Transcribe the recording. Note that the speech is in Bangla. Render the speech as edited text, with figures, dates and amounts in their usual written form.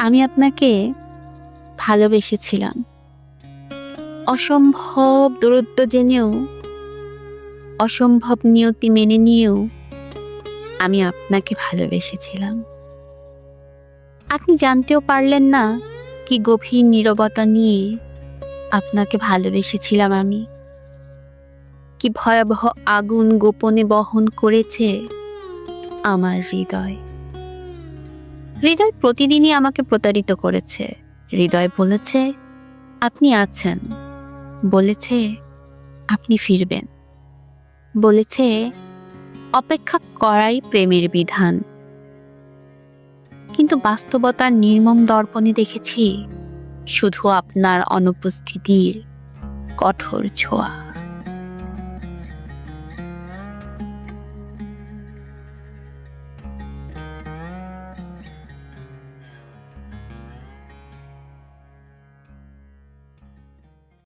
আমি আপনাকে ভালোবেসেছিলাম। অসম্ভব দূরত্ব জেনেও, অসম্ভব নিয়তি মেনে নিয়েও আমি আপনাকে ভালোবেসেছিলাম। আপনি জানতেও পারলেন না কি গভীর নীরবতা নিয়ে আপনাকে ভালোবেসেছিলাম আমি। কি ভয়াবহ আগুন গোপনে বহন করেছে আমার হৃদয়। হৃদয় প্রতিদিনই আমাকে প্রতারিত করেছে। হৃদয় বলেছে আপনি আছেন, বলেছে আপনি ফিরবেন, বলেছে অপেক্ষা করাই প্রেমের বিধান। কিন্তু বাস্তবতার নির্মম দর্পণে দেখেছি শুধু আপনার অনুপস্থিতির কঠোর ছোঁয়া।